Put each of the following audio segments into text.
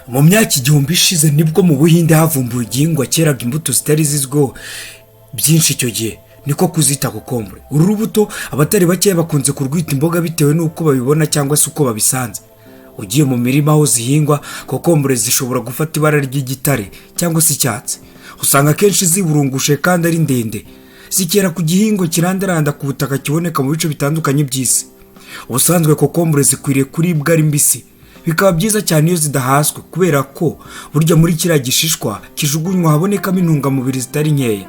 mu myaka igihumbi ishize nibwo mu Buhinde havumbuwe igihingwa cyeraga imbuto zitari zizwiho byinshi icyo gihe, niko kuzita kokombure. Uru rubuto abatari bake bakunze kurwita imboga bitewe n'uko babibona cyangwa se uko babisanze. Ugiye mu mirima aho zihingwa, kokombure zishobora gufata ibara ry'igitare cyangwa se icyatsi. Usanga akenshi ziburungushe kandi ari ndende, zikera ku gihingwa kirandaranda ku butaka kiboneka mu bice bitandukanye by'isi. Ubusanzwe kokombure zikwiriye kuribwa ari mbisi, bikaba byiza cyane iyo zidahaswe kubera ko burya muri kiriya gishishwa kijugunywa habonekamo intungamubiri zitari nkeya.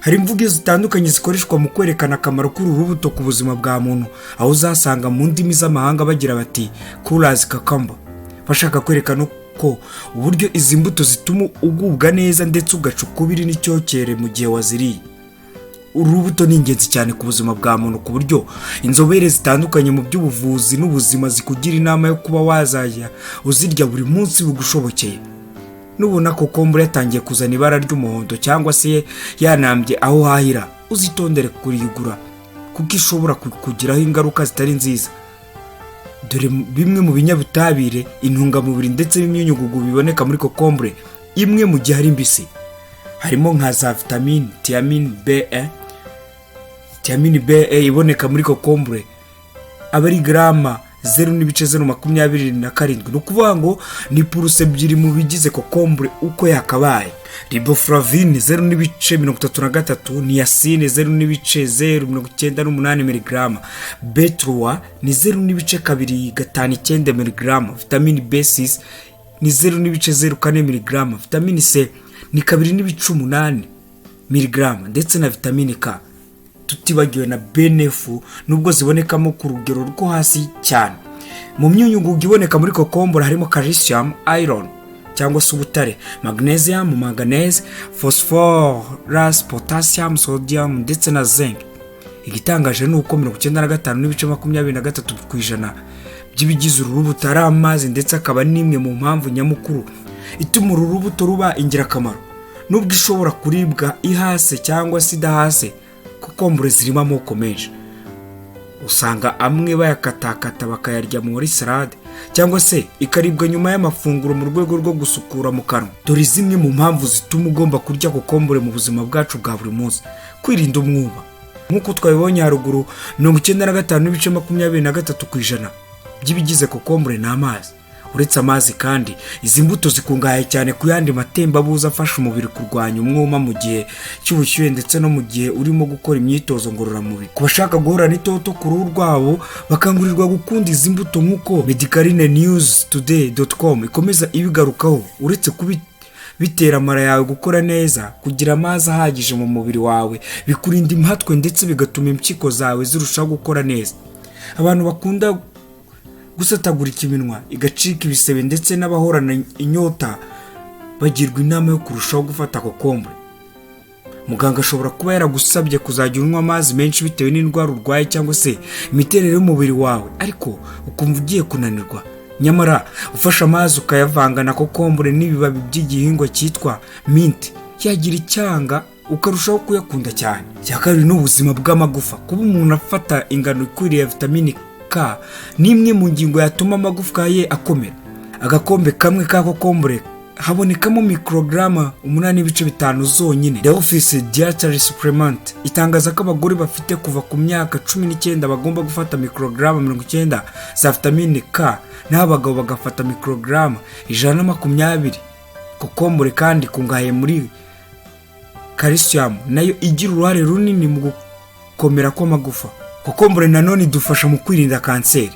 Hari imvugo zitandukanye zikoreshwa mu kwerekana akamaro k'uru rubuto ku buzima bwa muntu, aho uzasanga mu ndimi z'amahanga bagira bati coolers cucumber, bashaka kwerekana ko uburyo izi mbuto zituma ugubwa neza ndetse ugaca ukubiri n'icyokere mu gihe waziriye. Uru rubuto ni ingenzi cyane ku buzima bwa muntu ku buryo inzobere zitandukanye mu by'ubuvuzi n'ubuzima zikugira inama yo kuba wazajya uzirya buri munsi bugushobokeye. Nubona kokombure yatangiye kuzana ibara ry'umuhondo cyangwa se yanambye aho hahira, uzitondere kurigura kuko ishobora kugiraho ingaruka zitari nziza. Dore bimwe mu binyabutabire, intungamubiri ndetse n'imyunyugugu biboneka muri kokombure imwe mu gihe ari mbisi. Harimo nka za vitamine, tiamine B iboneka muri kokombure aba ari grama 0.027, ni ukuvuga ngo ni puruse ebyiri mu bigize kokombure uko yakabaye. Riboflavine 0.33, niacine 0.098 mg, B3 ni 0.259 mg, vitamine B6 ni 0.04 mg, vitamine C ni 2.8 mg ndetse na vitamine K. Tutibagiwe na BNF nubwo zibonekamo ku rugero rwo hasi cyane. Mu myunyugugu iboneka muri kokombure harimo calcium, iron cyangwa se ubutare, magnesium, manganese, phosphorus, potassium, sodium ndetse na zinc. Igitangaje ni uko 95.23% by'ibigize uru rubuto ari amazi, ndetse akaba nimwe mu mpamvu nyamukuru ituma uru rubuto ruba ingirakamaro. Nubwo ishobora kuribwa ihase cyangwa se idahase, kokombure zirimo amoko menshi. Usanga amwe bayakatakata bakayarya muri salade cyangwa se ikaribwa nyuma y'amafunguro mu rwego rwo gusukura mu kanwa. Dore zimwe mu mpamvu zituma ugomba kurya kokombure mu buzima bwacu bwa buri munsi. Kwirinda umwuma, nk'uko twabibonye haruguru, 95.23% by'ibigize kokombure ni amazi. Uretse amazi kandi, izi mbuto zikungahaye cyane ku yandi matembabuzi afasha umubiri kurwanya umwuma mu gihe cy'ubushyuhe ndetse no mu gihe urimo gukora imyitozo ngororamubiri. Ku bashaka guhorana itoto ku ruhu rwabo, bakangurirwa gukunda izi mbuto nk'uko medicalinenewstoday.com ikomeza ibigarukaho. Uretse bitera amara yawe gukora neza, kugira amazi ahagije mu mubiri wawe bikurinda impatwe ndetse bigatuma impyiko zawe zirushaho gukora neza. Abantu bakunda gusatagurika iminwa igacika ibisebe ndetse n'abahorana inyota bagirwa inama yo kurushaho gufata kokombure. Muganga ashobora kuba yaragusabye kuzajya unywa amazi menshi bitewe n'indwara urwaye cyangwa se imiterere y'umubiri wawe, ariko ukumva ugiye kunanirwa. Nyamara ufasha amazi ukayavanga na kokombure n'ibibabi by'igihingwa cyitwa mint, yagira icyanga ukarushaho kuyakunda cyane. Cyakabiri n'ubuzima bw'amagufa. Kuba umuntu afata ingano ikwiriye ya vitamine K ni imwe mu ngingo yatuma amagufwa ye akomera. Agakombe kamwe ka kokombure habonekamo mikrograma 8.5 zonyine. The Office Dietary Supplement itangaza ko abagore bafite kuva ku myaka 19 bagomba gufata mikrograma 90 za vitamine K, naho abagabo bagafata mikrograma 120. Kokombure kandi kungahaye muri calcium, nayo igira uruhare runini mu gukomera kw'amagufa. Kokombure nanone idufasha mu kwirinda kanseri.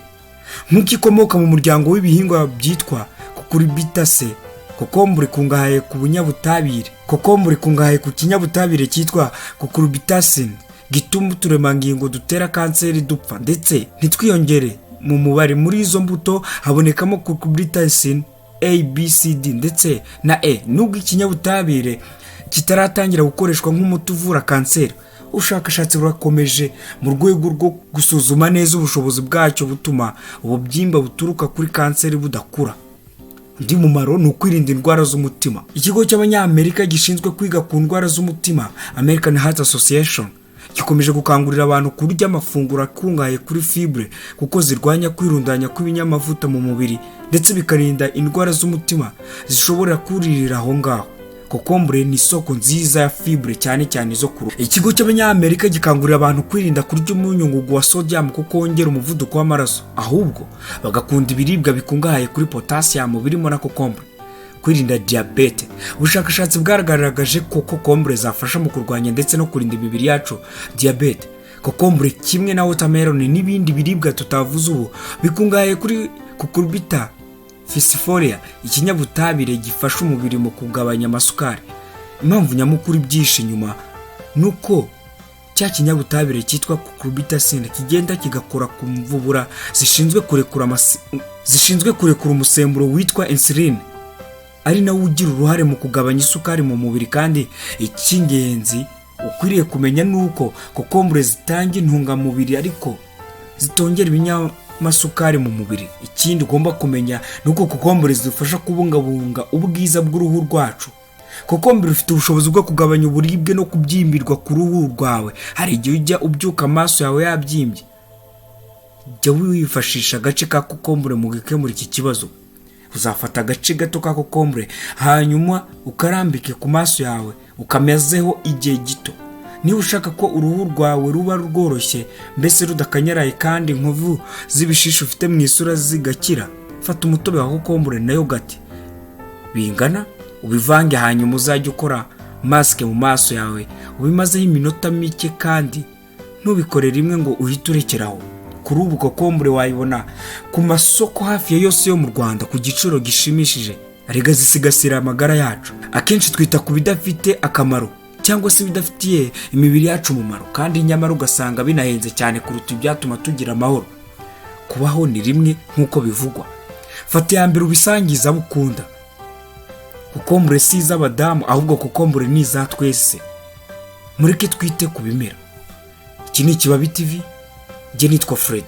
Nk'uko ikomoka mu muryango w'ibihingwa byitwa cucurbitaceae, kokombure kungahaye ku bunyabutabire. Kokombure kungahaye ku kinyabutabire cyitwa cucurbitacin, gituma uturemangingo dutera kanseri dupfa ndetse ntitwiyongere mu mubare. Muri izo mbuto habonekamo cucurbitacin A, B, C, D ndetse na E. Nubwo ikinyabutabire kitaratangira gukoreshwa nk'umuti uvura kanseri, ubushakashatsi burakomeje mu rwego rwo gusuzuma neza ubushobozi bwacyo butuma ububyimba buturuka kuri kanseri budakura. Undi mumaro ni ukwirinda indwara z'umutima. Ikigo cy'Abanyamerika gishinzwe kwiga ku ndwara z'umutima, American Heart Association, gikomeje gukangurira abantu kurya amafunguro akungahaye kuri fibre kuko zirwanya kwirundanya kw'ibinyamavuta mu mubiri ndetse bikarinda indwara z'umutima zishobora kuririra aho ngaho. Kokombure ni isoko nziza ya fibre cyane cyane zo ku ruhu. Ikigo cy'Abanyamerika gikangurira abantu kwirinda kurya umunyungugu wa sodium kuko wongera umuvuduko w'amaraso, ahubwo bagakunda ibiribwa bikungahaye kuri potassium birimo na kokombure. Kwirinda diabete. Ubushakashatsi bwaragaragaje ko kokombure zafasha mu kurwanya ndetse no kurinda imibiri yacu diabete. Kokombure kimwe na watermelon n'ibindi biribwa tutavuze ubu bikungahaye kuri cucurbita fiscifolia, ikinyabutabire gifasha umubiri mu kugabanya amasukari. Impamvu nyamukuru ibyishe inyuma nuko cya kinyabutabire cyitwa cucurbitacin kigenda kigakora ku mvubura zishinzwe kurekura umusemburo witwa insulin, ari nawo ugira uruhare mu kugabanya isukari mu mubiri. Kandi icy'ingenzi ukwiriye kumenya nuko kokombure zitanga intungamubiri ariko zitongera ibinyamasukari mu mubiri. Ikindi ugomba kumenya nuko kokombure zidufasha kubungabunga ubwiza bw'uruhu rwacu. Kokombure ifite ubushobozi bwo kugabanya uburibwe no kubyimbirwa ku ruhu rwawe. Hari igihe ujya ubyuka amaso yawe yabyimbye, jya wifashisha agace ka kokombure mu gukemura iki kibazo. Uzafata agace gato ka kokombure hanyuma ukarambike ku maso yawe ukamezeho igihe gito. Niba ushaka ko uruhu rwawe ruba rworoshye mbese rudakanyaraye kandi inkovu z'ibishishi ufite mu isura zigakira, fata umutobe wa kokombure na yogurt bingana ubivange, hanyuma uzajya ukora mask mu maso yawe ubimazeho iminota mike kandi ntubikore rimwe ngo uhite urekeraho. Kuri ubu kokombure wayibona ku masoko hafi ya yose yo mu Rwanda ku giciro gishimishije. Arega zisigasira amagara yacu. Akenshi twita ku bidafite akamaro cyangwa se bidafitiye imibiri yacu umumaro, kandi nyamara ugasanga binahenze cyane kuruta ibyatuma tugira amahoro. Kubaho ni rimwe nk'uko bivugwa. Fata ya mbere ubisangiza bukunda. Kokombure si iz'abadamu ahubwo kokombure ni iza twese. Mureke twite ku bimera. Iki ni Ikibabi TV. Jye nitwa Fred.